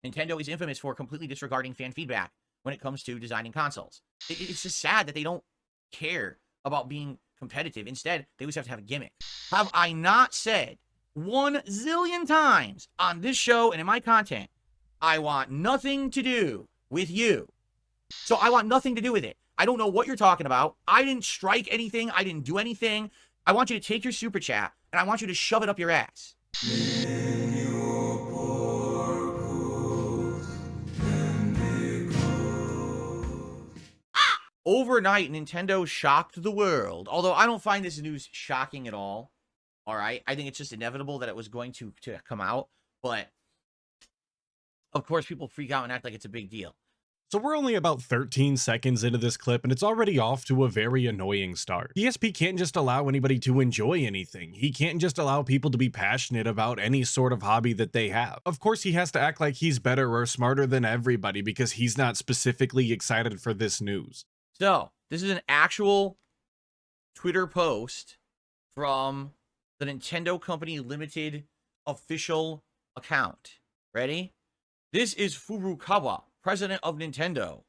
Nintendo is infamous for completely disregarding fan feedback when it comes to designing consoles. It's just sad that they don't care about being competitive. Instead, they always have to have a gimmick. Have I not said 1 zillion times on this show and in my content, I want nothing to do with you. So I want nothing to do with it. I don't know what you're talking about. I didn't strike anything. I didn't do anything. I want you to take your super chat and I want you to shove it up your ass. Overnight, Nintendo shocked the world. Although I don't find this news shocking at all. All right. I think it's just inevitable that it was going to come out. But of course, people freak out and act like it's a big deal. So we're only about 13 seconds into this clip and it's already off to a very annoying start. DSP can't just allow anybody to enjoy anything. He can't just allow people to be passionate about any sort of hobby that they have. Of course, he has to act like he's better or smarter than everybody because he's not specifically excited for this news. So this is an actual Twitter post from the Nintendo Company Limited official account. Ready? This is Furukawa, president of Nintendo.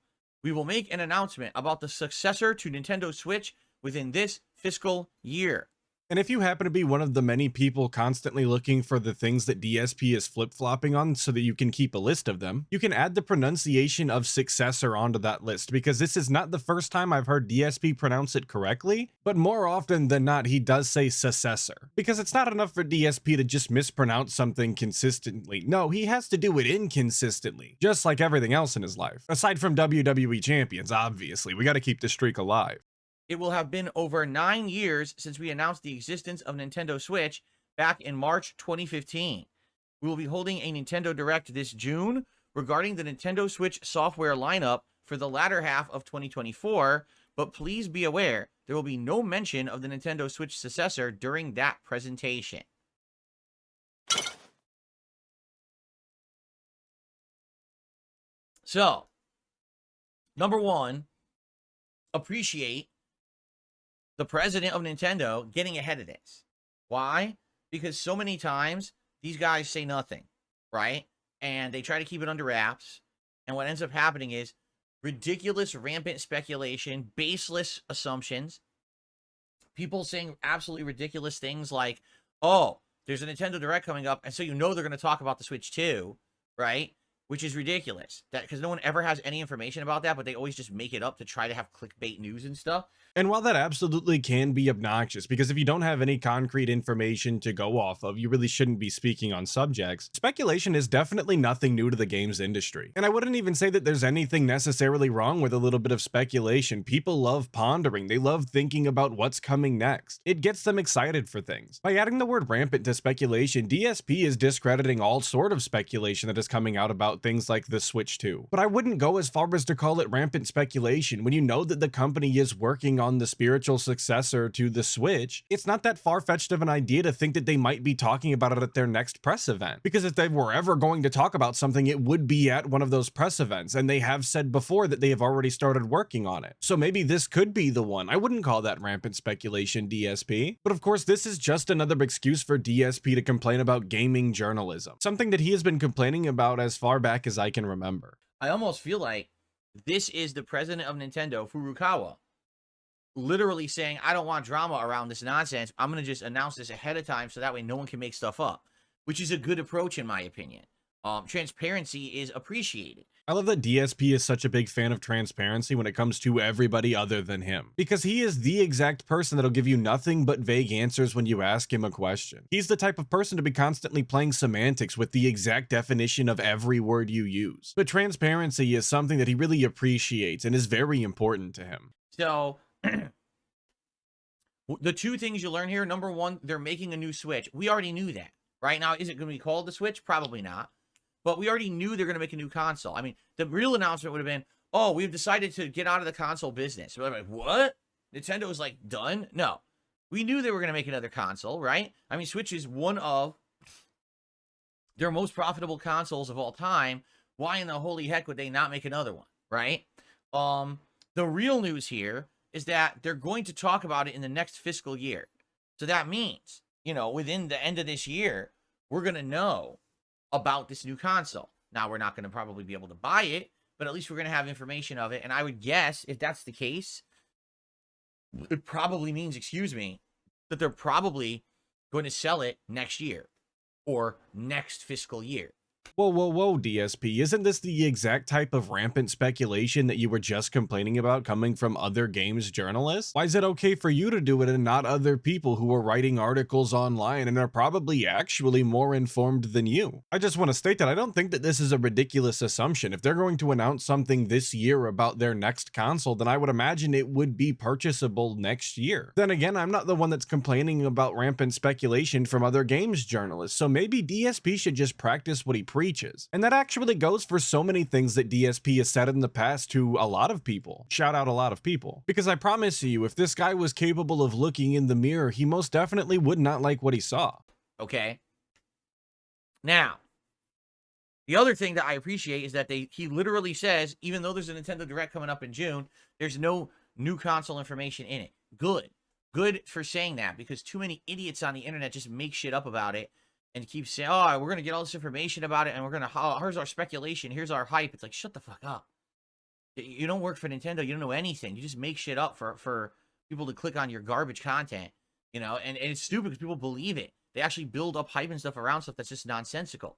We will make an announcement about the successor to Nintendo Switch within this fiscal year. And if you happen to be one of the many people constantly looking for the things that DSP is flip-flopping on so that you can keep a list of them, you can add the pronunciation of successor onto that list, because this is not the first time I've heard DSP pronounce it correctly, but more often than not he does say successor. Because it's not enough for DSP to just mispronounce something consistently. No, he has to do it inconsistently, just like everything else in his life. Aside from WWE champions, obviously, we gotta keep the streak alive. It will have been over 9 years since we announced the existence of Nintendo Switch back in March 2015. We will be holding a Nintendo Direct this June regarding the Nintendo Switch software lineup for the latter half of 2024, but please be aware there will be no mention of the Nintendo Switch successor during that presentation. So, number one, appreciate the president of Nintendo getting ahead of this. Why? Because so many times these guys say nothing, right? And they try to keep it under wraps. And what ends up happening is ridiculous, rampant speculation, baseless assumptions. People saying absolutely ridiculous things like, oh, there's a Nintendo Direct coming up, and so you know they're going to talk about the Switch too, right? Which is ridiculous. That because no one ever has any information about that, but they always just make it up to try to have clickbait news and stuff. And while that absolutely can be obnoxious, because if you don't have any concrete information to go off of, you really shouldn't be speaking on subjects, speculation is definitely nothing new to the games industry. And I wouldn't even say that there's anything necessarily wrong with a little bit of speculation. People love pondering. They love thinking about what's coming next. It gets them excited for things. By adding the word rampant to speculation, DSP is discrediting all sort of speculation that is coming out about things like the Switch 2. But I wouldn't go as far as to call it rampant speculation when you know that the company is working on the spiritual successor to the Switch. It's not that far-fetched of an idea to think that they might be talking about it at their next press event. Because if they were ever going to talk about something, it would be at one of those press events, and they have said before that they have already started working on it. So maybe this could be the one. I wouldn't call that rampant speculation, DSP. But of course, this is just another excuse for DSP to complain about gaming journalism, something that he has been complaining about as far back as I can remember. I almost feel like this is the president of Nintendo, Furukawa, literally saying, I don't want drama around this nonsense. I'm going to just announce this ahead of time so that way no one can make stuff up, which is a good approach in my opinion. Transparency is appreciated. I love that DSP is such a big fan of transparency when it comes to everybody other than him, because he is the exact person that'll give you nothing but vague answers when you ask him a question. He's the type of person to be constantly playing semantics with the exact definition of every word you use. But transparency is something that he really appreciates and is very important to him. So the two things you learn here, number one, they're making a new Switch. We already knew that. Right now, is it going to be called the Switch? Probably not. But we already knew they're going to make a new console. I mean, the real announcement would have been, oh, we've decided to get out of the console business. We're like, what? Nintendo is like done? No. We knew they were going to make another console, right? I mean, Switch is one of their most profitable consoles of all time. Why in the holy heck would they not make another one, right? The real news here is that they're going to talk about it in the next fiscal year. So that means, you know, within the end of this year, we're going to know about this new console. Now, we're not going to probably be able to buy it, but at least we're going to have information of it. And I would guess if that's the case, it probably means, excuse me, that they're probably going to sell it next year or next fiscal year. Whoa, whoa, whoa, DSP. Isn't this the exact type of rampant speculation that you were just complaining about coming from other games journalists? Why is it okay for you to do it and not other people who are writing articles online and are probably actually more informed than you? I just want to state that I don't think that this is a ridiculous assumption. If they're going to announce something this year about their next console, then I would imagine it would be purchasable next year. Then again, I'm not the one that's complaining about rampant speculation from other games journalists, so maybe DSP should just practice what he preaches. And that actually goes for so many things that DSP has said in the past to a lot of people. Shout out a lot of people. Because I promise you, if this guy was capable of looking in the mirror, he most definitely would not like what he saw. Okay. Now, the other thing that I appreciate is that he literally says, even though there's a Nintendo Direct coming up in June, there's no new console information in it. Good. Good for saying that, because too many idiots on the internet just make shit up about it and keep saying, oh, we're going to get all this information about it, and we're going to, here's our speculation, here's our hype. It's like, shut the fuck up. You don't work for Nintendo. You don't know anything. You just make shit up for people to click on your garbage content, you know, and it's stupid because people believe it. They actually build up hype and stuff around stuff that's just nonsensical.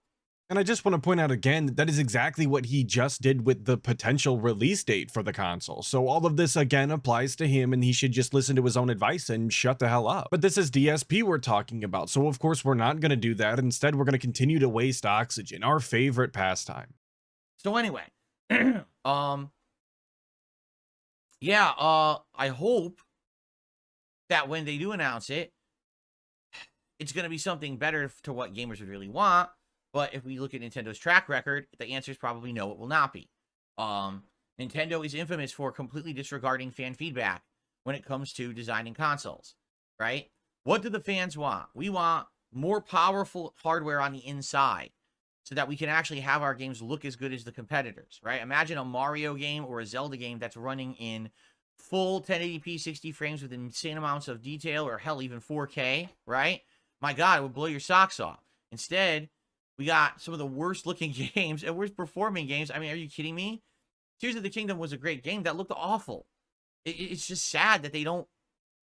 And I just want to point out again that that is exactly what he just did with the potential release date for the console. So all of this again applies to him, and he should just listen to his own advice and shut the hell up. But this is DSP we're talking about, so of course we're not going to do that. Instead, we're going to continue to waste oxygen, our favorite pastime. So anyway, yeah, I hope that when they do announce it, it's going to be something better to what gamers would really want. But if we look at Nintendo's track record, the answer is probably no, it will not be. Nintendo is infamous for completely disregarding fan feedback when it comes to designing consoles, right? What do the fans want? We want more powerful hardware on the inside so that we can actually have our games look as good as the competitors, right? Imagine a Mario game or a Zelda game that's running in full 1080p 60 frames with insane amounts of detail, or hell, even 4K, right? My God, it would blow your socks off. Instead, we got some of the worst looking games and worst performing games. I mean, are you kidding me? Tears of the Kingdom was a great game that looked awful. It's just sad that they don't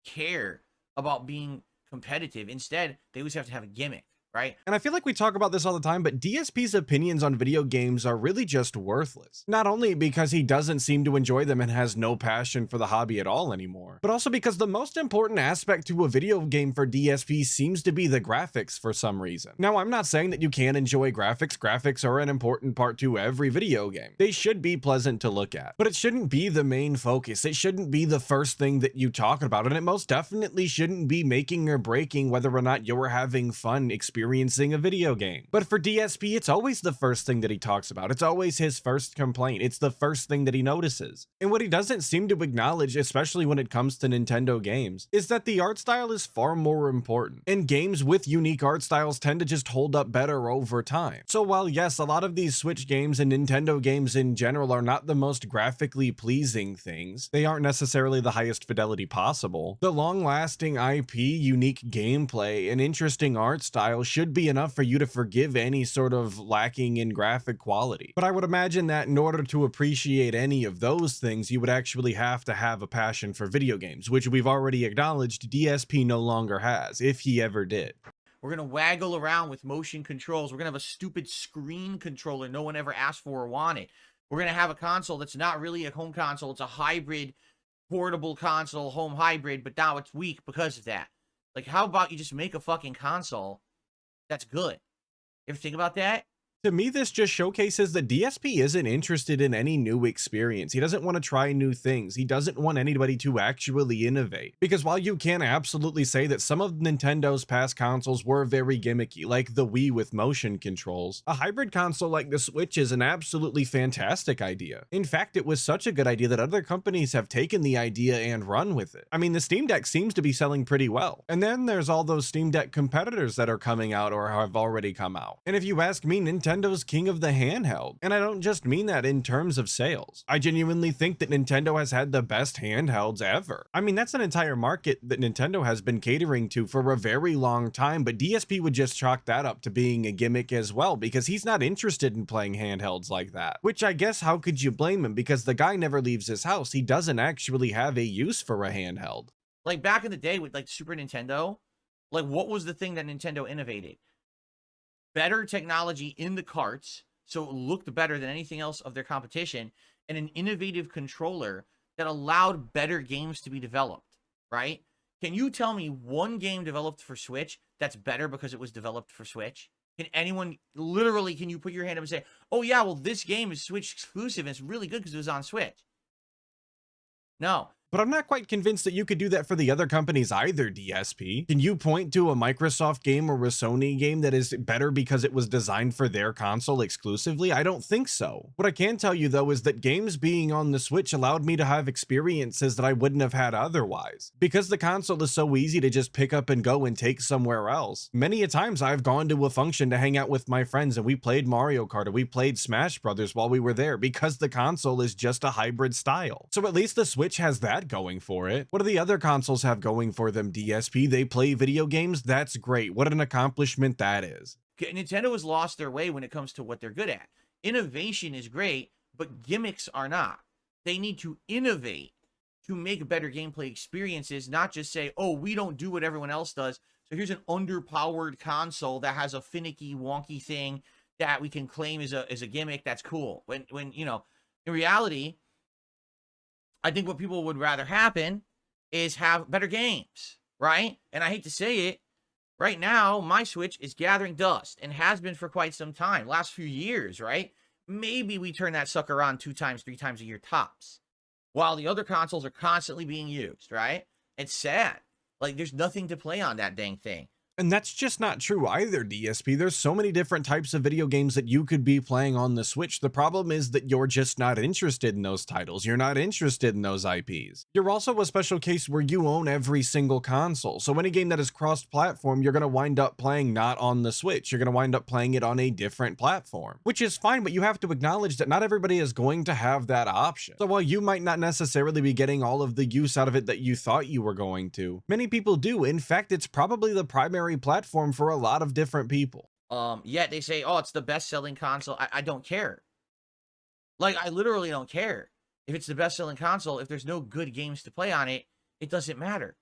care about being competitive. Instead, they always have to have a gimmick, right? And I feel like we talk about this all the time, but DSP's opinions on video games are really just worthless. Not only because he doesn't seem to enjoy them and has no passion for the hobby at all anymore, but also because the most important aspect to a video game for DSP seems to be the graphics for some reason. Now, I'm not saying that you can't enjoy graphics. Graphics are an important part to every video game. They should be pleasant to look at, but it shouldn't be the main focus. It shouldn't be the first thing that you talk about, and it most definitely shouldn't be making or breaking whether or not you're having fun experiencing a video game. But for DSP, it's always the first thing that he talks about. It's always his first complaint. It's the first thing that he notices. And what he doesn't seem to acknowledge, especially when it comes to Nintendo games, is that the art style is far more important. And games with unique art styles tend to just hold up better over time. So while yes, a lot of these Switch games and Nintendo games in general are not the most graphically pleasing things, they aren't necessarily the highest fidelity possible, the long-lasting IP, unique gameplay, and interesting art style should be enough for you to forgive any sort of lacking in graphic quality. But I would imagine that in order to appreciate any of those things, you would actually have to have a passion for video games, which we've already acknowledged DSP no longer has, if he ever did. We're going to waggle around with motion controls. We're going to have a stupid screen controller no one ever asked for or wanted. We're going to have a console that's not really a home console. It's a hybrid, portable console, home hybrid, but now it's weak because of that. Like, how about you just make a fucking console that's good? You ever think about that? To me, this just showcases that DSP isn't interested in any new experience. He doesn't want to try new things. He doesn't want anybody to actually innovate. Because while you can absolutely say that some of Nintendo's past consoles were very gimmicky, like the Wii with motion controls, a hybrid console like the Switch is an absolutely fantastic idea. In fact, it was such a good idea that other companies have taken the idea and run with it. I mean, the Steam Deck seems to be selling pretty well. And then there's all those Steam Deck competitors that are coming out or have already come out. And if you ask me, Nintendo Nintendo's king of the handheld. And I don't just mean that in terms of sales. I genuinely think that Nintendo has had the best handhelds ever. I mean, that's an entire market that Nintendo has been catering to for a very long time, but DSP would just chalk that up to being a gimmick as well, because he's not interested in playing handhelds like that. Which I guess, how could you blame him? Because the guy never leaves his house. He doesn't actually have a use for a handheld. Like back in the day with like Super Nintendo, like what was the thing that Nintendo innovated? Better technology in the carts, so it looked better than anything else of their competition, and an innovative controller that allowed better games to be developed, right? Can you tell me one game developed for Switch that's better because it was developed for Switch? Can anyone, literally, can you put your hand up and say, oh yeah, well this game is Switch exclusive and it's really good because it was on Switch? No. But I'm not quite convinced that you could do that for the other companies either, DSP. Can you point to a Microsoft game or a Sony game that is better because it was designed for their console exclusively? I don't think so. What I can tell you though is that games being on the Switch allowed me to have experiences that I wouldn't have had otherwise. Because the console is so easy to just pick up and go and take somewhere else. Many a times I've gone to a function to hang out with my friends and we played Mario Kart or we played Smash Brothers while we were there because the console is just a hybrid style. So at least the Switch has that going for it. What do the other consoles have going for them, DSP? They play video games? That's great. What an accomplishment that is. Nintendo has lost their way when it comes to what they're good at. Innovation is great, but gimmicks are not. They need to innovate to make better gameplay experiences, not just say, oh, we don't do what everyone else does, so here's an underpowered console that has a finicky, wonky thing that we can claim is a gimmick that's cool. When you know, in reality, I think what people would rather happen is have better games, right? And I hate to say it, right now, my Switch is gathering dust and has been for quite some time, last few years, right? Maybe we turn that sucker on 2 times, 3 times a year tops, while the other consoles are constantly being used, right? It's sad. Like, there's nothing to play on that dang thing. And that's just not true either, DSP. There's so many different types of video games that you could be playing on the Switch. The problem is that you're just not interested in those titles. You're not interested in those IPs. You're also a special case where you own every single console. So any game that is cross-platform, you're going to wind up playing not on the Switch. You're going to wind up playing it on a different platform, which is fine, but you have to acknowledge that not everybody is going to have that option. So while you might not necessarily be getting all of the use out of it that you thought you were going to, many people do. In fact, it's probably the primary platform for a lot of different people. Yet they say, oh, it's the best-selling console. I don't care. Like, I literally don't care. If it's the best-selling console, if there's no good games to play on it, it doesn't matter.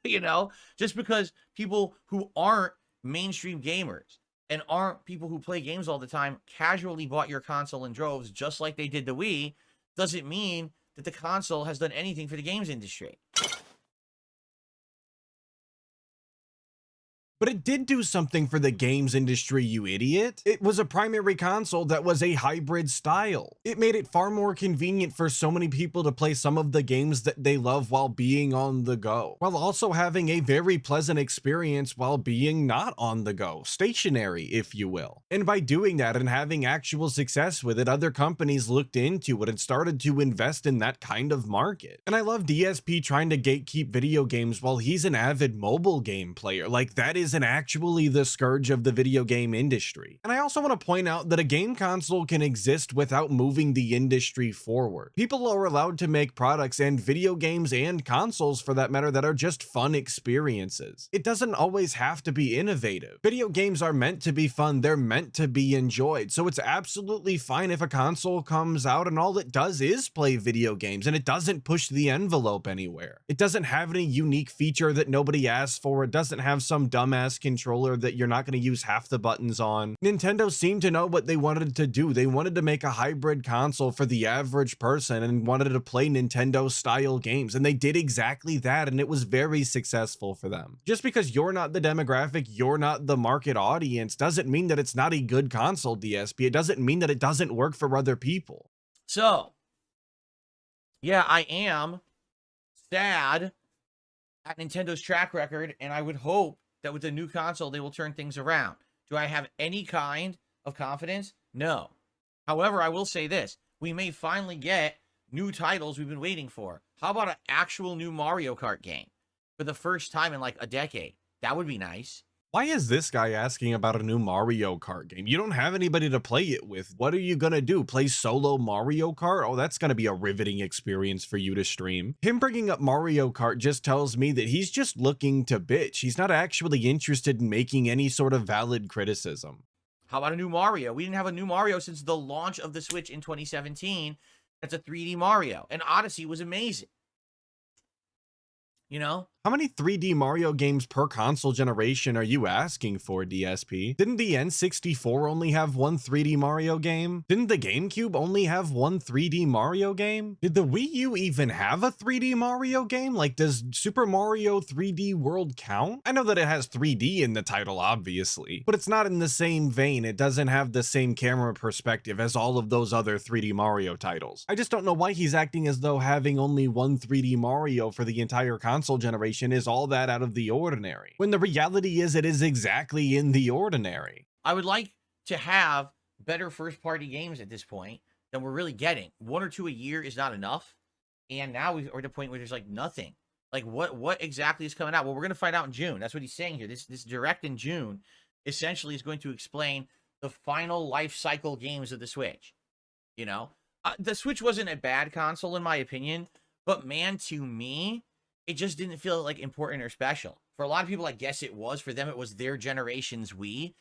You know? Just because people who aren't mainstream gamers and aren't people who play games all the time casually bought your console in droves just like they did the Wii, doesn't mean that the console has done anything for the games industry. But it did do something for the games industry, you idiot. It was a primary console that was a hybrid style. It made it far more convenient for so many people to play some of the games that they love while being on the go, while also having a very pleasant experience while being not on the go, stationary, if you will. And by doing that and having actual success with it, other companies looked into it and started to invest in that kind of market. And I love DSP trying to gatekeep video games while he's an avid mobile game player. Like, that is isn't actually the scourge of the video game industry. And I also want to point out that a game console can exist without moving the industry forward. People are allowed to make products, and video games and consoles for that matter, that are just fun experiences. It doesn't always have to be innovative. Video games are meant to be fun, they're meant to be enjoyed, so it's absolutely fine if a console comes out and all it does is play video games and it doesn't push the envelope anywhere. It doesn't have any unique feature that nobody asked for, it doesn't have some dumbass controller that you're not going to use half the buttons on. Nintendo seemed to know what they wanted to do. They wanted to make a hybrid console for the average person and wanted to play Nintendo style games, and they did exactly that, and it was very successful for them. Just because you're not the demographic, you're not the market audience, doesn't mean that it's not a good console, DSP. It doesn't mean that it doesn't work for other people. So, yeah, I am sad at Nintendo's track record, and I would hope that with the new console, they will turn things around. Do I have any kind of confidence? No. However, I will say this. We may finally get new titles we've been waiting for. How about an actual new Mario Kart game for the first time in like a decade? That would be nice. Why is this guy asking about a new Mario Kart game? You don't have anybody to play it with. What are you gonna do? Play solo Mario Kart? Oh, that's gonna be a riveting experience for you to stream. Him bringing up Mario Kart just tells me that he's just looking to bitch. He's not actually interested in making any sort of valid criticism. How about a new Mario? We didn't have a new Mario since the launch of the Switch in 2017. That's a 3D Mario. And Odyssey was amazing. You know? How many 3D Mario games per console generation are you asking for, DSP? Didn't the N64 only have one 3D Mario game? Didn't the GameCube only have one 3D Mario game? Did the Wii U even have a 3D Mario game? Like, does Super Mario 3D World count? I know that it has 3D in the title, obviously, but it's not in the same vein. It doesn't have the same camera perspective as all of those other 3D Mario titles. I just don't know why he's acting as though having only one 3D Mario for the entire console generation is all that out of the ordinary, when the reality is it is exactly in the ordinary. I would like to have better first-party games at this point than we're really getting. 1 or 2 a year is not enough, and now we're at a point where there's like nothing. Like what exactly is coming out? Well, we're going to find out in June. That's what he's saying here. This direct in June essentially is going to explain the final life cycle games of the Switch. You know, the Switch wasn't a bad console in my opinion, but man, to me, it just didn't feel like important or special. For a lot of people, I guess it was. For them, it was their generation's Wii.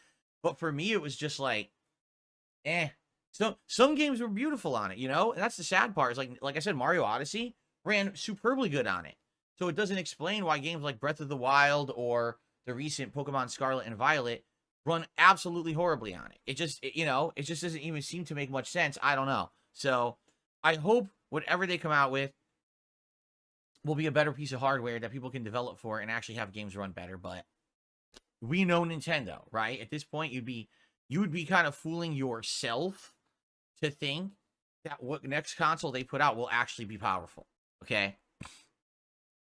But for me, it was just like, eh. So some games were beautiful on it, you know? And that's the sad part. Is like I said, Mario Odyssey ran superbly good on it. So it doesn't explain why games like Breath of the Wild or the recent Pokemon Scarlet and Violet run absolutely horribly on it. It just doesn't even seem to make much sense. I don't know. So I hope whatever they come out with will be a better piece of hardware that people can develop for and actually have games run better. But we know Nintendo, right? At this point, you would be kind of fooling yourself to think that what next console they put out will actually be powerful. Okay.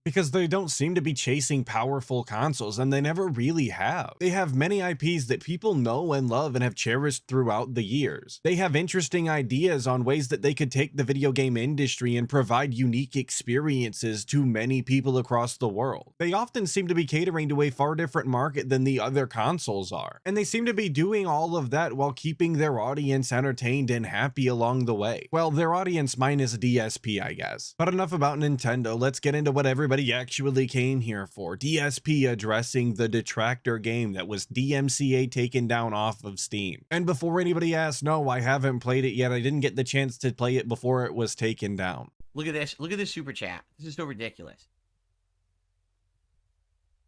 Because they don't seem to be chasing powerful consoles, and they never really have. They have many IPs that people know and love and have cherished throughout the years. They have interesting ideas on ways that they could take the video game industry and provide unique experiences to many people across the world. They often seem to be catering to a far different market than the other consoles are, and they seem to be doing all of that while keeping their audience entertained and happy along the way. Well, their audience minus DSP, I guess. But enough about Nintendo, let's get into what everybody actually came here for. DSP addressing the Detractor game that was DMCA taken down off of Steam. And before anybody asks, no, I haven't played it yet. I didn't get the chance to play it before it was taken down. Look at this. Look at this super chat. This is so ridiculous.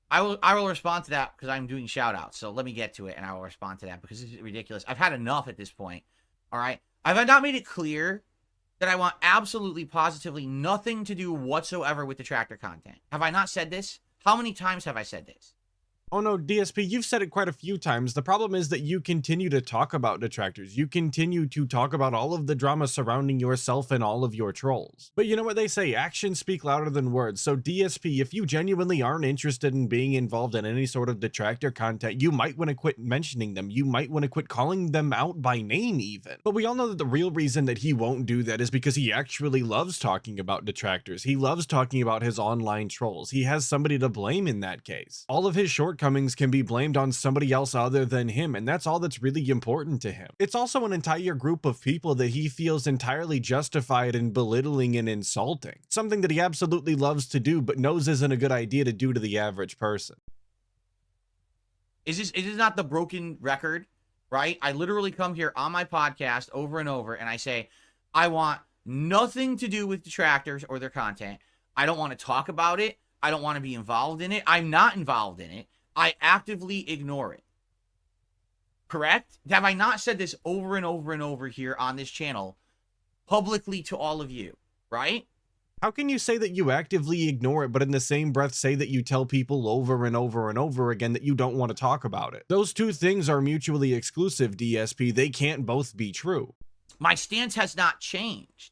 I will respond to that because I'm doing shout outs. So let me get to it and I will respond to that because this is ridiculous. I've had enough at this point. All right. Have I not made it clear that I want absolutely positively nothing to do whatsoever with Detractor content? Have I not said this? How many times have I said this? Oh no, DSP, you've said it quite a few times. The problem is that you continue to talk about detractors. You continue to talk about all of the drama surrounding yourself and all of your trolls. But you know what they say, actions speak louder than words. So DSP, if you genuinely aren't interested in being involved in any sort of detractor content, you might want to quit mentioning them. You might want to quit calling them out by name even. But we all know that the real reason that he won't do that is because he actually loves talking about detractors. He loves talking about his online trolls. He has somebody to blame in that case. All of his shortcomings can be blamed on somebody else other than him, and that's all that's really important to him. It's also an entire group of people that he feels entirely justified in belittling and insulting, something that he absolutely loves to do but knows isn't a good idea to do to the average person. Is this not the broken record, right? I literally come here on my podcast over and over and I say, I want nothing to do with detractors or their content. I don't want to talk about it. I don't want to be involved in it. I'm not involved in it. I actively ignore it. Correct? Have I not said this over and over and over here on this channel publicly to all of you, right? How can you say that you actively ignore it, but in the same breath say that you tell people over and over and over again that you don't want to talk about it? Those two things are mutually exclusive, DSP. They can't both be true. My stance has not changed.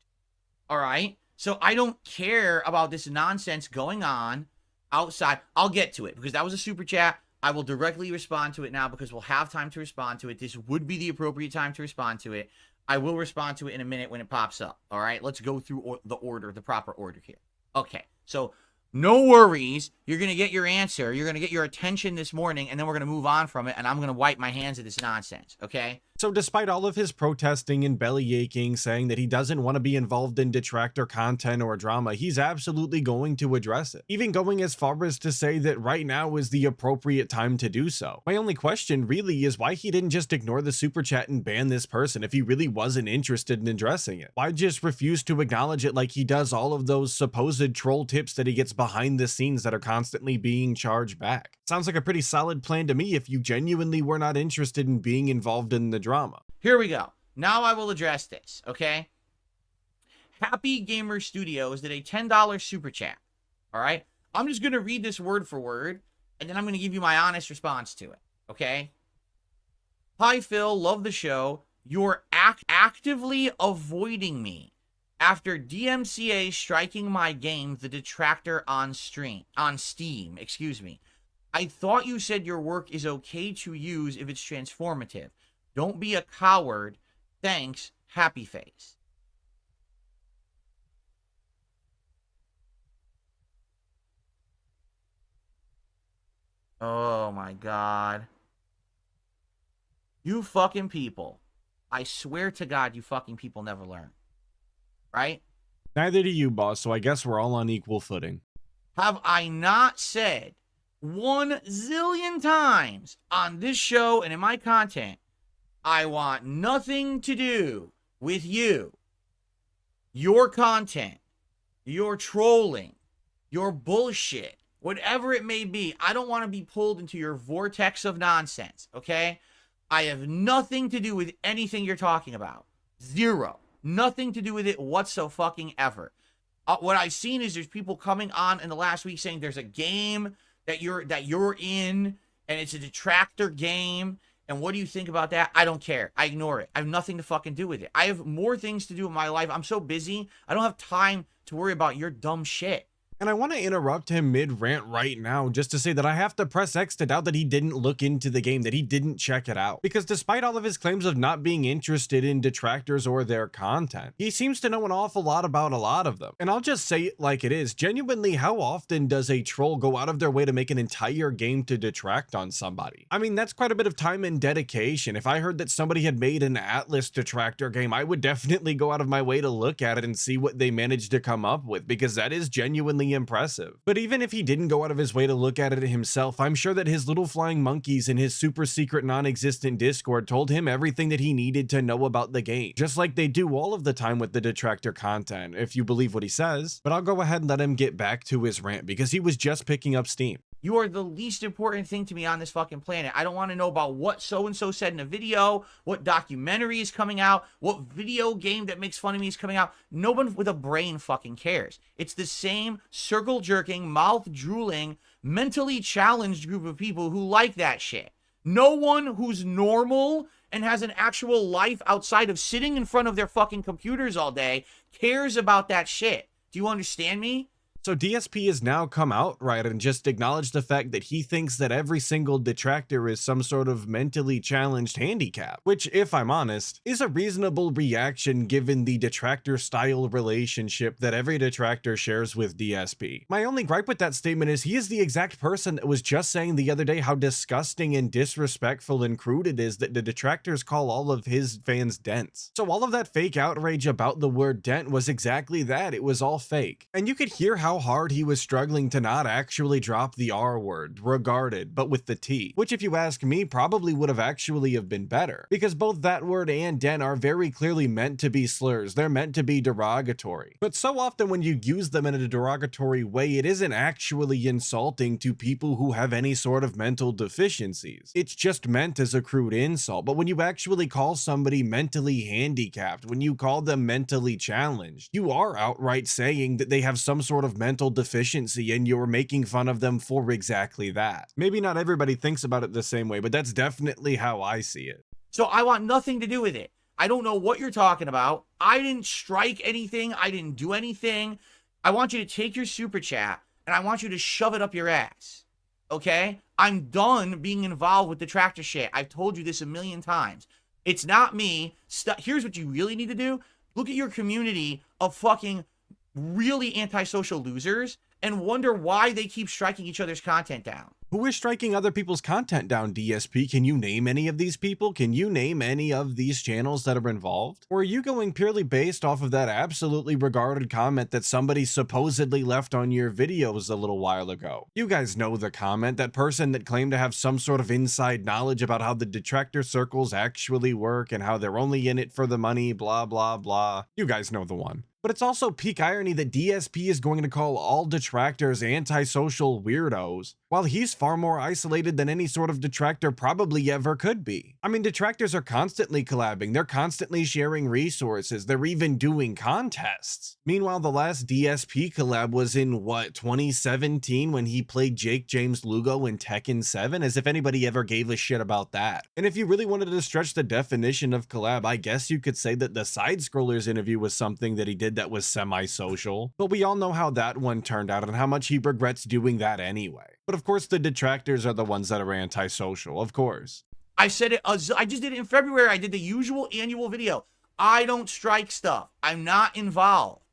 All right? So I don't care about this nonsense going on outside. I'll get to it because that was a super chat. I will directly respond to it now because we'll have time to respond to it. This would be the appropriate time to respond to it. I will respond to it in a minute when it pops up. All right, let's go through the order, the proper order here. Okay, so No worries. You're going to get your answer. You're going to get your attention this morning, and then we're going to move on from it, and I'm going to wipe my hands of this nonsense, okay? So despite all of his protesting and belly aching, saying that he doesn't want to be involved in detractor content or drama, he's absolutely going to address it. Even going as far as to say that right now is the appropriate time to do so. My only question really is why he didn't just ignore the super chat and ban this person if he really wasn't interested in addressing it. Why just refuse to acknowledge it like he does all of those supposed troll tips that he gets behind the scenes that are constantly being charged back? Sounds like a pretty solid plan to me if you genuinely were not interested in being involved in the drama. Here we go. Now I will address this, okay? Happy Gamer Studios did a $10 super chat, all right? I'm just going to read this word for word, and then I'm going to give you my honest response to it, okay? Hi, Phil. Love the show. You're actively avoiding me after DMCA striking my game, The Detractor, on Steam, excuse me. I thought you said your work is okay to use if it's transformative. Don't be a coward. Thanks, Happy Face. Oh my God. You fucking people. I swear to God, you fucking people never learn. Right? Neither do you, boss, so I guess we're all on equal footing. Have I not said 1 zillion times on this show and in my content, I want nothing to do with you, your content, your trolling, your bullshit, whatever it may be. I don't want to be pulled into your vortex of nonsense, okay? I have nothing to do with anything you're talking about. Zero. Nothing to do with it whatsoever. What I've seen is there's people coming on in the last week saying there's a game that you're in, and it's a detractor game. And what do you think about that? I don't care. I ignore it. I have nothing to fucking do with it. I have more things to do in my life. I'm so busy. I don't have time to worry about your dumb shit. And I want to interrupt him mid-rant right now just to say that I have to press X to doubt that he didn't look into the game, that he didn't check it out. Because despite all of his claims of not being interested in detractors or their content, he seems to know an awful lot about a lot of them. And I'll just say it like it is. Genuinely, how often does a troll go out of their way to make an entire game to detract on somebody? I mean, that's quite a bit of time and dedication. If I heard that somebody had made an Atlas detractor game, I would definitely go out of my way to look at it and see what they managed to come up with, because that is genuinely impressive. But even if he didn't go out of his way to look at it himself, I'm sure that his little flying monkeys in his super secret non-existent Discord told him everything that he needed to know about the game, just like they do all of the time with the detractor content, if you believe what he says. But I'll go ahead and let him get back to his rant because he was just picking up steam. You are the least important thing to me on this fucking planet. I don't want to know about what so-and-so said in a video, what documentary is coming out, what video game that makes fun of me is coming out. No one with a brain fucking cares. It's the same circle-jerking, mouth-drooling, mentally challenged group of people who like that shit. No one who's normal and has an actual life outside of sitting in front of their fucking computers all day cares about that shit. Do you understand me? So DSP has now come out, right, and just acknowledged the fact that he thinks that every single detractor is some sort of mentally challenged handicap, which, if I'm honest, is a reasonable reaction given the detractor-style relationship that every detractor shares with DSP. My only gripe with that statement is he is the exact person that was just saying the other day how disgusting and disrespectful and crude it is that the detractors call all of his fans dents. So all of that fake outrage about the word dent was exactly that. It was all fake. And you could hear how hard he was struggling to not actually drop the R word, regarded, but with the T, which if you ask me probably would have actually have been better, because both that word and dent are very clearly meant to be slurs. They're meant to be derogatory. But so often when you use them in a derogatory way, it isn't actually insulting to people who have any sort of mental deficiencies. It's just meant as a crude insult. But when you actually call somebody mentally handicapped, when you call them mentally challenged, you are outright saying that they have some sort of mental deficiency and you're making fun of them for exactly that. Maybe not everybody thinks about it the same way, but that's definitely how I see it. So I want nothing to do with it. I don't know what you're talking about. I didn't strike anything. I didn't do anything. I want you to take your super chat and I want you to shove it up your ass. Okay? I'm done being involved with detractor shit. I've told you this a million times. It's not me. Here's what you really need to do. Look at your community of fucking really antisocial losers and wonder why they keep striking each other's content down. Who is striking other people's content down, DSP? Can you name any of these people? Can you name any of these channels that are involved? Or are you going purely based off of that absolutely regarded comment that somebody supposedly left on your videos a little while ago? You guys know the comment, that person that claimed to have some sort of inside knowledge about how the detractor circles actually work and how they're only in it for the money, blah, blah, blah. You guys know the one. But it's also peak irony that DSP is going to call all detractors antisocial weirdos, while he's far more isolated than any sort of detractor probably ever could be. I mean, detractors are constantly collabing, they're constantly sharing resources, they're even doing contests. Meanwhile, the last DSP collab was in, what, 2017, when he played Jake James Lugo in Tekken 7, as if anybody ever gave a shit about that. And if you really wanted to stretch the definition of collab, I guess you could say that the Side-Scrollers interview was something that he did that was semi-social, but we all know how that one turned out and how much he regrets doing that anyway. But of course the detractors are the ones that are antisocial, of course. I said it, I just did it in February. I did the usual annual video. I don't strike stuff. I'm not involved.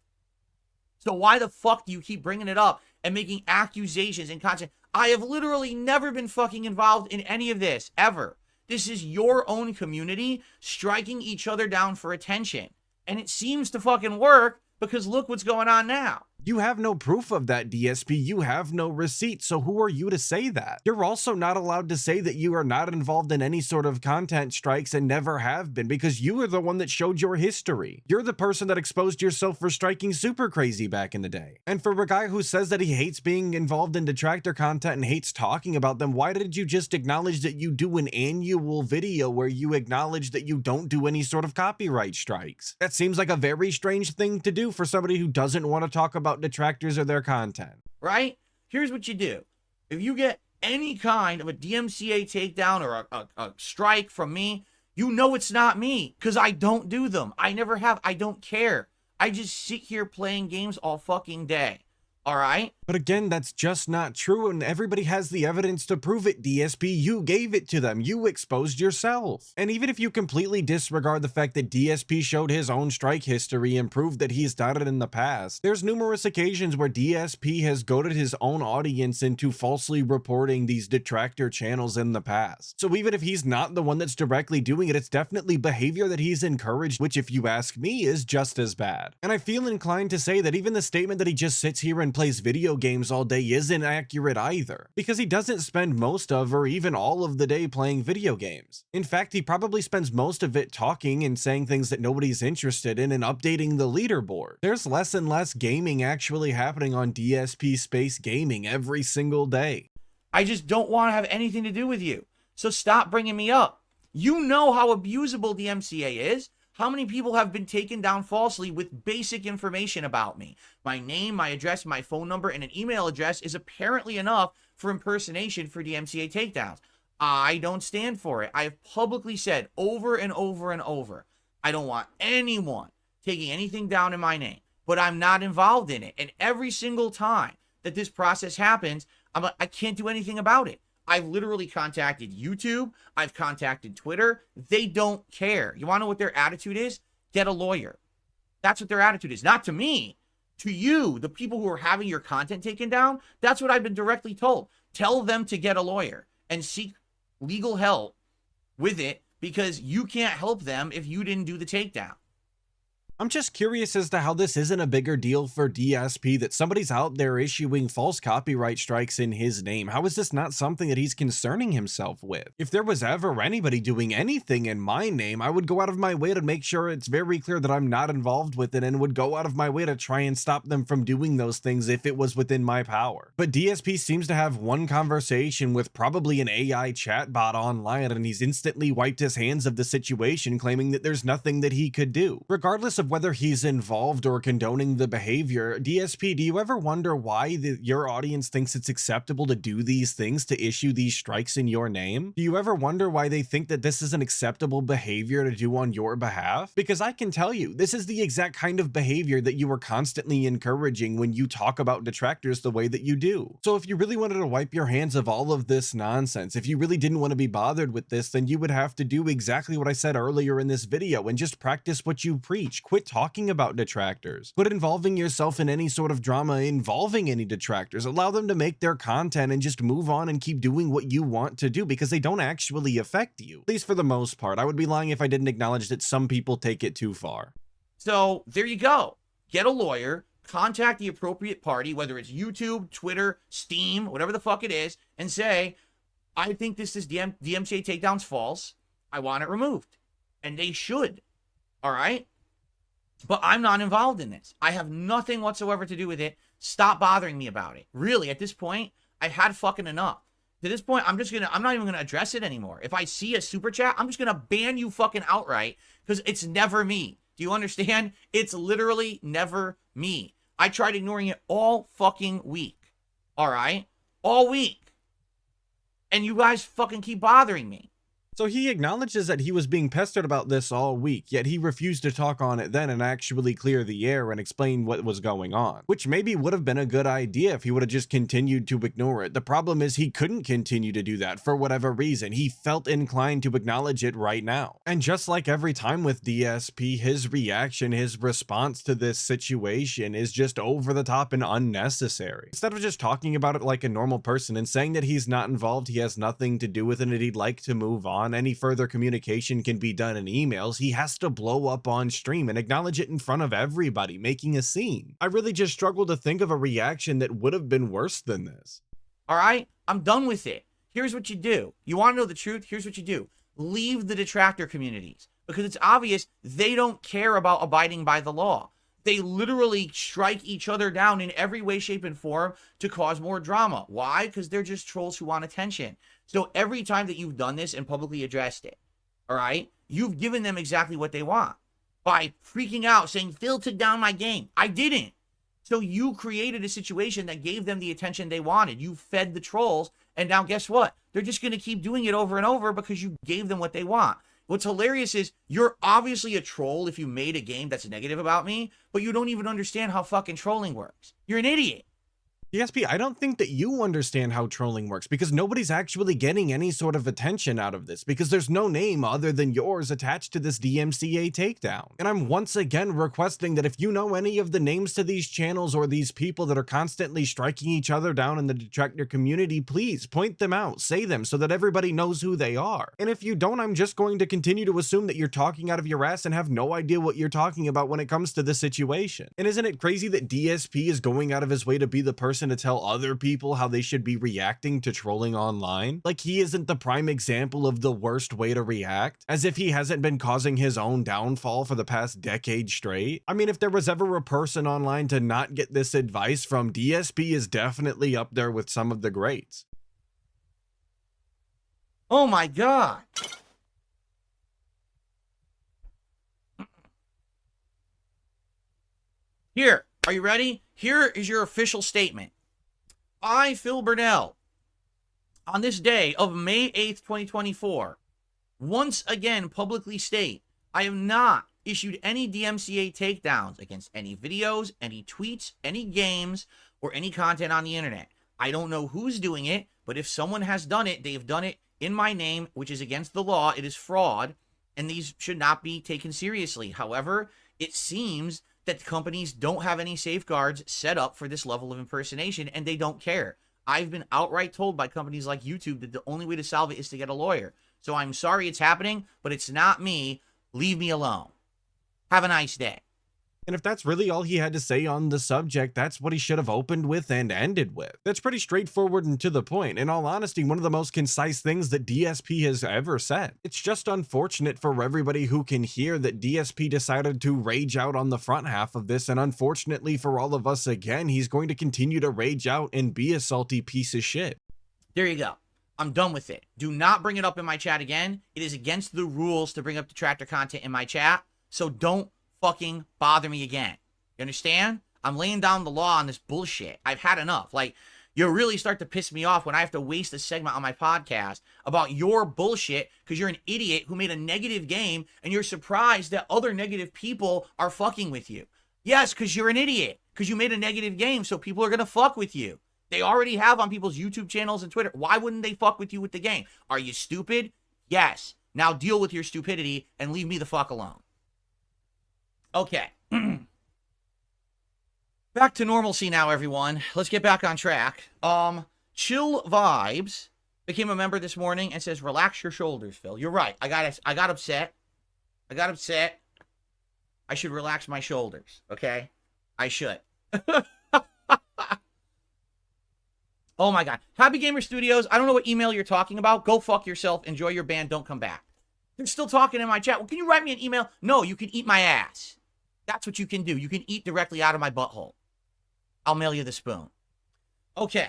So why the fuck do you keep bringing it up and making accusations and content? I have literally never been fucking involved in any of this, ever. This is your own community striking each other down for attention. And it seems to fucking work, because look what's going on now. You have no proof of that, DSP. You have no receipt, so who are you to say that? You're also not allowed to say that you are not involved in any sort of content strikes and never have been, because you are the one that showed your history. You're the person that exposed yourself for striking super crazy back in the day. And for a guy who says that he hates being involved in detractor content and hates talking about them, why did you just acknowledge that you do an annual video where you acknowledge that you don't do any sort of copyright strikes? That seems like a very strange thing to do for somebody who doesn't want to talk about detractors or their content. Right? Here's what you do. If you get any kind of a DMCA takedown or a strike from me, you know it's not me, because I don't do them. I never have. I don't care. I just sit here playing games all fucking day. All right? But again, that's just not true, and everybody has the evidence to prove it, DSP. You gave it to them. You exposed yourself. And even if you completely disregard the fact that DSP showed his own strike history and proved that he's done it in the past, there's numerous occasions where DSP has goaded his own audience into falsely reporting these detractor channels in the past. So even if he's not the one that's directly doing it, it's definitely behavior that he's encouraged, which, if you ask me, is just as bad. And I feel inclined to say that even the statement that he just sits here and plays video games all day isn't accurate either, because he doesn't spend most of or even all of the day playing video games. In fact, he probably spends most of it talking and saying things that nobody's interested in and updating the leaderboard. There's less and less gaming actually happening on DSP Space Gaming every single day. I just don't want to have anything to do with you. So stop bringing me up. You know how abusable DMCA is. How many people have been taken down falsely with basic information about me? My name, my address, my phone number, and an email address is apparently enough for impersonation for DMCA takedowns. I don't stand for it. I have publicly said over and over and over, I don't want anyone taking anything down in my name, but I'm not involved in it. And every single time that this process happens, I'm like, I can't do anything about it. I've literally contacted YouTube. I've contacted Twitter. They don't care. You want to know what their attitude is? Get a lawyer. That's what their attitude is. Not to me. To you, the people who are having your content taken down. That's what I've been directly told. Tell them to get a lawyer and seek legal help with it, because you can't help them if you didn't do the takedown. I'm just curious as to how this isn't a bigger deal for DSP, that somebody's out there issuing false copyright strikes in his name. How is this not something that he's concerning himself with? If there was ever anybody doing anything in my name, I would go out of my way to make sure it's very clear that I'm not involved with it, and would go out of my way to try and stop them from doing those things if it was within my power. But DSP seems to have one conversation with probably an AI chatbot online, and he's instantly wiped his hands of the situation, claiming that there's nothing that he could do. Regardless of whether he's involved or condoning the behavior, DSP, do you ever wonder why your audience thinks it's acceptable to do these things, to issue these strikes in your name? Do you ever wonder why they think that this is an acceptable behavior to do on your behalf? Because I can tell you, this is the exact kind of behavior that you are constantly encouraging when you talk about detractors the way that you do. So if you really wanted to wipe your hands of all of this nonsense, if you really didn't want to be bothered with this, then you would have to do exactly what I said earlier in this video and just practice what you preach. Quit quit talking about detractors. Quit involving yourself in any sort of drama involving any detractors. Allow them to make their content and just move on and keep doing what you want to do because they don't actually affect you. At least for the most part. I would be lying if I didn't acknowledge that some people take it too far. So there you go. Get a lawyer, contact the appropriate party, whether it's YouTube, Twitter, Steam, whatever the fuck it is, and say, I think this is DMCA takedown's false. I want it removed. And they should. All right? But I'm not involved in this. I have nothing whatsoever to do with it. Stop bothering me about it. Really, at this point, I've had fucking enough. To this point, I'm not even gonna address it anymore. If I see a super chat, I'm just gonna ban you fucking outright because it's never me. Do you understand? It's literally never me. I tried ignoring it all fucking week. All right? All week. And you guys fucking keep bothering me. So he acknowledges that he was being pestered about this all week, yet he refused to talk on it then and actually clear the air and explain what was going on, which maybe would have been a good idea if he would have just continued to ignore it. The problem is he couldn't continue to do that for whatever reason. He felt inclined to acknowledge it right now. And just like every time with DSP, his reaction, his response to this situation is just over the top and unnecessary. Instead of just talking about it like a normal person and saying that he's not involved, he has nothing to do with it and he'd like to move on, any further communication can be done in emails, he has to blow up on stream and acknowledge it in front of everybody, making a scene. I really just struggle to think of a reaction that would have been worse than this. All right? I'm done with it. Here's what you do. You want to know the truth? Here's what you do. Leave the detractor communities because it's obvious they don't care about abiding by the law. They literally strike each other down in every way, shape, and form to cause more drama. Why? Because they're just trolls who want attention. So every time that you've done this and publicly addressed it, all right, you've given them exactly what they want by freaking out, saying, Phil took down my game. I didn't. So you created a situation that gave them the attention they wanted. You fed the trolls, and now guess what? They're just going to keep doing it over and over because you gave them what they want. What's hilarious is you're obviously a troll if you made a game that's negative about me, but you don't even understand how fucking trolling works. You're an idiot. DSP, I don't think that you understand how trolling works because nobody's actually getting any sort of attention out of this because there's no name other than yours attached to this DMCA takedown. And I'm once again requesting that if you know any of the names to these channels or these people that are constantly striking each other down in the detractor community, please point them out, say them so that everybody knows who they are. And if you don't, I'm just going to continue to assume that you're talking out of your ass and have no idea what you're talking about when it comes to this situation. And isn't it crazy that DSP is going out of his way to be the person to tell other people how they should be reacting to trolling online? Like he isn't the prime example of the worst way to react, as if he hasn't been causing his own downfall for the past decade straight. I mean, if there was ever a person online to not get this advice from, DSP is definitely up there with some of the greats. Oh my God. Here, are you ready? Here is your official statement. I, Phil Burnell, on this day of May 8th, 2024, once again publicly state I have not issued any DMCA takedowns against any videos, any tweets, any games, or any content on the internet. I don't know who's doing it, but if someone has done it, they've done it in my name, which is against the law. It is fraud, and these should not be taken seriously. However, it seems that companies don't have any safeguards set up for this level of impersonation, and they don't care. I've been outright told by companies like YouTube that the only way to solve it is to get a lawyer. So I'm sorry it's happening, but it's not me. Leave me alone. Have a nice day. And if that's really all he had to say on the subject, that's what he should have opened with and ended with. That's pretty straightforward and to the point. In all honesty, one of the most concise things that DSP has ever said. It's just unfortunate for everybody who can hear that DSP decided to rage out on the front half of this, and unfortunately for all of us, again, he's going to continue to rage out and be a salty piece of shit. There you go. I'm done with it. Do not bring it up in my chat again. It is against the rules to bring up detractor content in my chat, so don't fucking bother me again. You understand? I'm laying down the law on this bullshit. I've had enough. Like, you really start to piss me off when I have to waste a segment on my podcast about your bullshit because you're an idiot who made a negative game and you're surprised that other negative people are fucking with you. Yes, because you're an idiot. Because you made a negative game, so people are going to fuck with you. They already have on people's YouTube channels and Twitter. Why wouldn't they fuck with you with the game? Are you stupid? Yes. Now deal with your stupidity and leave me the fuck alone. Okay. Back to normalcy now, everyone. Let's get back on track. Chill Vibes became a member this morning and says, relax your shoulders, Phil. You're right. I got upset. I should relax my shoulders, okay? I should. Oh my God. Happy Gamer Studios, I don't know what email you're talking about. Go fuck yourself. Enjoy your band. Don't come back. They're still talking in my chat. Well, can you write me an email? No, you can eat my ass. That's what you can do. You can eat directly out of my butthole. I'll mail you the spoon. Okay.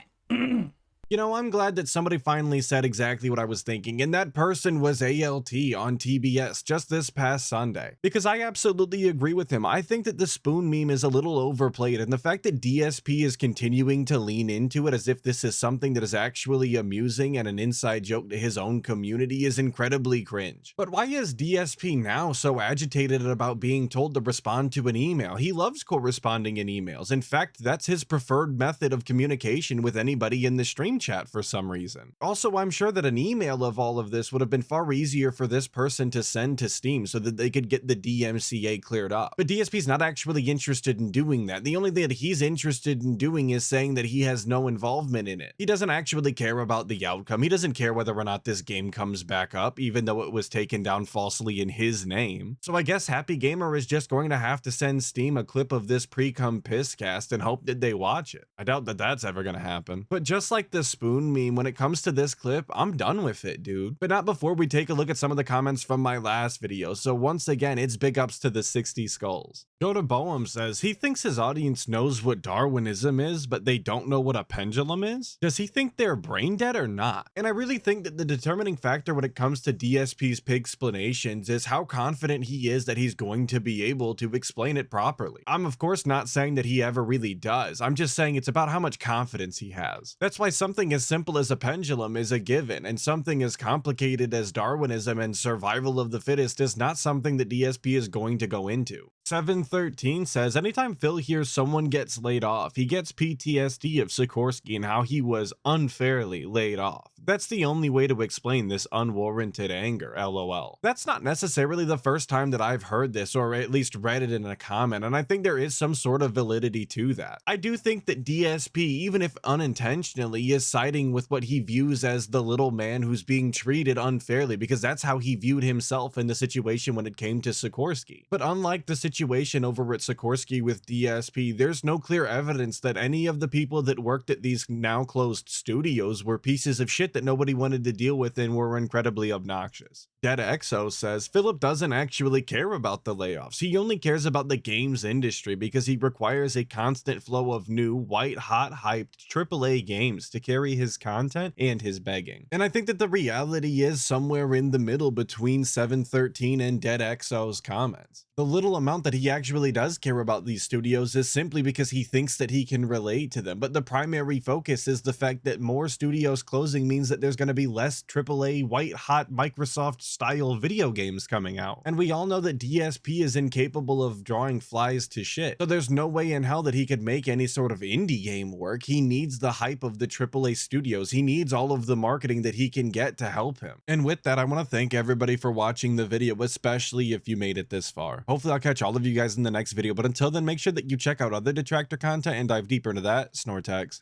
You know, I'm glad that somebody finally said exactly what I was thinking, and that person was ALT on TBS just this past Sunday. Because I absolutely agree with him. I think that the spoon meme is a little overplayed, and the fact that DSP is continuing to lean into it as if this is something that is actually amusing and an inside joke to his own community is incredibly cringe. But why is DSP now so agitated about being told to respond to an email? He loves corresponding in emails. In fact, that's his preferred method of communication with anybody in the stream chat for some reason. Also, I'm sure that an email of all of this would have been far easier for this person to send to Steam so that they could get the DMCA cleared up. But DSP's not actually interested in doing that. The only thing that he's interested in doing is saying that he has no involvement in it. He doesn't actually care about the outcome. He doesn't care whether or not this game comes back up, even though it was taken down falsely in his name. So I guess Happy Gamer is just going to have to send Steam a clip of this pre-cum piss cast and hope that they watch it. I doubt that that's ever gonna happen. But just like the spoon meme, when it comes to this clip, I'm done with it, dude. But not before we take a look at some of the comments from my last video. So once again, it's big ups to the 60 skulls. Joda Boehm says he thinks his audience knows what Darwinism is, but they don't know what a pendulum is. Does he think they're brain dead or not? And I really think that the determining factor when it comes to DSP's pig explanations is how confident he is that he's going to be able to explain it properly. I'm of course not saying that he ever really does. I'm just saying it's about how much confidence he has. That's why something as simple as a pendulum is a given, and something as complicated as Darwinism and survival of the fittest is not something that DSP is going to go into. 713 says, anytime Phil hears someone gets laid off, he gets PTSD of Sikorsky and how he was unfairly laid off. That's the only way to explain this unwarranted anger, lol. That's not necessarily the first time that I've heard this, or at least read it in a comment, and I think there is some sort of validity to that. I do think that DSP, even if unintentionally, is siding with what he views as the little man who's being treated unfairly, because that's how he viewed himself in the situation when it came to Sikorsky. But unlike the situation over at Sikorsky with DSP, there's no clear evidence that any of the people that worked at these now closed studios were pieces of shit that nobody wanted to deal with and were incredibly obnoxious. DeadXO says Philip doesn't actually care about the layoffs. He only cares about the games industry because he requires a constant flow of new, white-hot, hyped AAA games to carry his content and his begging. And I think that the reality is somewhere in the middle between 713 and DeadXO's comments. The little amount that he actually does care about these studios is simply because he thinks that he can relate to them, but the primary focus is the fact that more studios closing means that there's going to be less AAA white-hot Microsoft-style video games coming out. And we all know that DSP is incapable of drawing flies to shit, so there's no way in hell that he could make any sort of indie game work. He needs the hype of the AAA studios. He needs all of the marketing that he can get to help him. And with that, I want to thank everybody for watching the video, especially if you made it this far. Hopefully I'll catch all of you guys in the next video, but until then, make sure that you check out other Detractor content and dive deeper into that. Snortex.